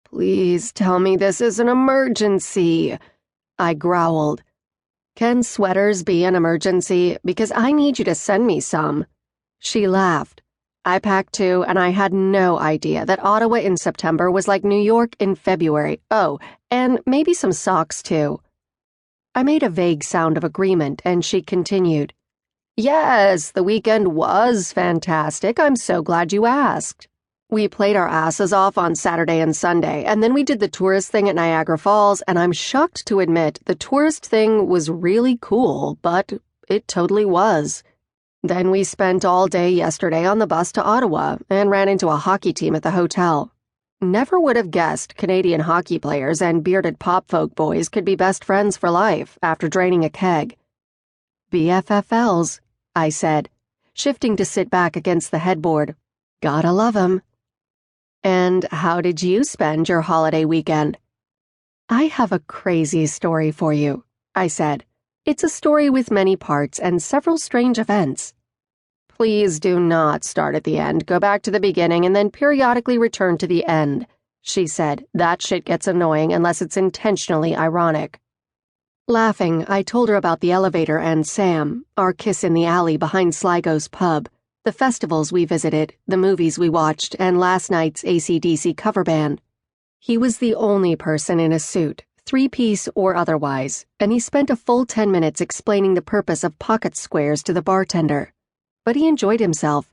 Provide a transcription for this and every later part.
"Please tell me this is an emergency," I growled. "Can sweaters be an emergency? Because I need you to send me some." She laughed. I packed two, and I had no idea that Ottawa in September was like New York in February. Oh, and maybe some socks, too. I made a vague sound of agreement, and she continued. "Yes, the weekend was fantastic. I'm so glad you asked. We played our asses off on Saturday and Sunday, and then we did the tourist thing at Niagara Falls, and I'm shocked to admit the tourist thing was really cool, but it totally was. Then we spent all day yesterday on the bus to Ottawa and ran into a hockey team at the hotel. Never would have guessed Canadian hockey players and bearded pop folk boys could be best friends for life after draining a keg." "BFFLs," I said, shifting to sit back against the headboard. "Gotta love 'em." "And how did you spend your holiday weekend?" "I have a crazy story for you," I said. "It's a story with many parts and several strange events." "Please do not start at the end. Go back to the beginning and then periodically return to the end," she said. "That shit gets annoying unless it's intentionally ironic." Laughing, I told her about the elevator and Sam, our kiss in the alley behind Sligo's pub, the festivals we visited, the movies we watched, and last night's AC/DC cover band. He was the only person in a suit, three-piece or otherwise, and he spent a full 10 minutes explaining the purpose of pocket squares to the bartender. But he enjoyed himself.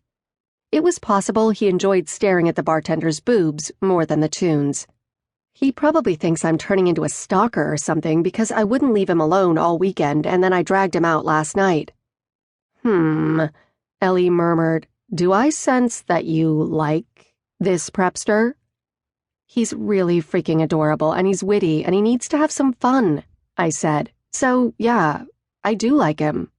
It was possible he enjoyed staring at the bartender's boobs more than the tunes. He probably thinks I'm turning into a stalker or something because I wouldn't leave him alone all weekend and then I dragged him out last night. Ellie murmured. "Do I sense that you like this prepster?" "He's really freaking adorable and he's witty and he needs to have some fun," I said. "So, yeah, I do like him."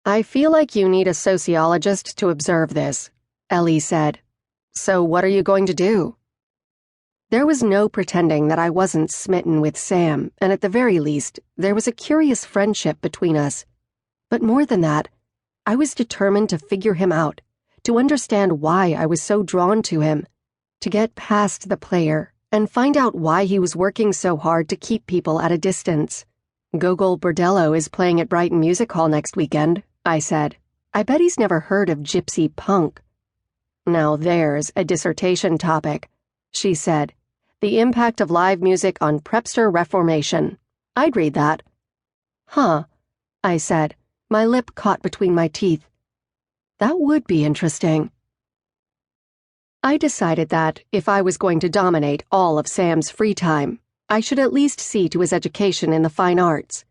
"I feel like you need a sociologist to observe this," Ellie said. "So what are you going to do?" There was no pretending that I wasn't smitten with Sam, and at the very least, there was a curious friendship between us. But more than that, I was determined to figure him out, to understand why I was so drawn to him, to get past the player, and find out why he was working so hard to keep people at a distance. "Gogol Bordello is playing at Brighton Music Hall next weekend," I said. "I bet he's never heard of gypsy punk." "Now there's a dissertation topic," she said. "The impact of live music on prepster reformation." I'd read that. "Huh," I said, my lip caught between my teeth. "That would be interesting." I decided that, if I was going to dominate all of Sam's free time, I should at least see to his education in the fine arts.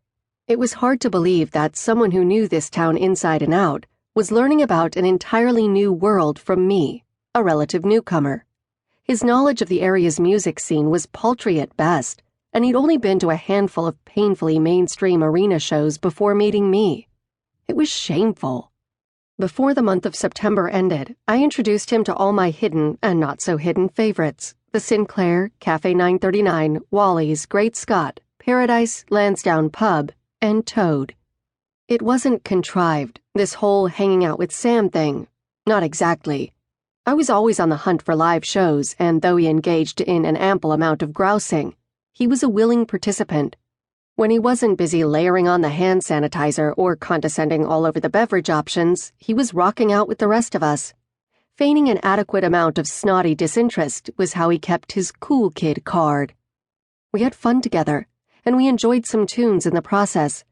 It was hard to believe that someone who knew this town inside and out was learning about an entirely new world from me, a relative newcomer. His knowledge of the area's music scene was paltry at best, and he'd only been to a handful of painfully mainstream arena shows before meeting me. It was shameful. Before the month of September ended, I introduced him to all my hidden and not-so-hidden favorites, the Sinclair, Cafe 939, Wally's, Great Scott, Paradise, Lansdowne Pub, and Toad. It wasn't contrived, this whole hanging out with Sam thing. Not exactly. I was always on the hunt for live shows, and though he engaged in an ample amount of grousing, he was a willing participant. When he wasn't busy layering on the hand sanitizer or condescending all over the beverage options, he was rocking out with the rest of us. Feigning an adequate amount of snotty disinterest was how he kept his cool kid card. We had fun together, and we enjoyed some tunes in the process.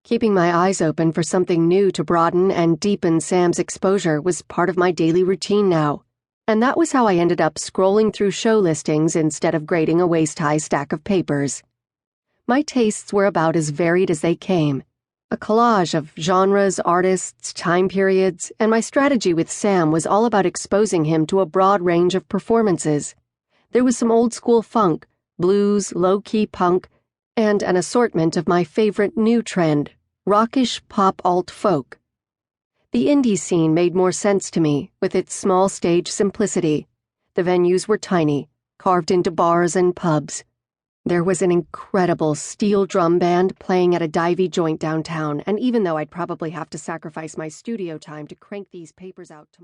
Keeping my eyes open for something new to broaden and deepen Sam's exposure was part of my daily routine now, and that was how I ended up scrolling through show listings instead of grading a waist-high stack of papers. My tastes were about as varied as they came, a collage of genres, artists, time periods, and my strategy with Sam was all about exposing him to a broad range of performances. There was some old-school funk, blues, low-key punk, and an assortment of my favorite new trend, rockish pop alt-folk. The indie scene made more sense to me, with its small stage simplicity. The venues were tiny, carved into bars and pubs. There was an incredible steel drum band playing at a divey joint downtown, and even though I'd probably have to sacrifice my studio time to crank these papers out tomorrow,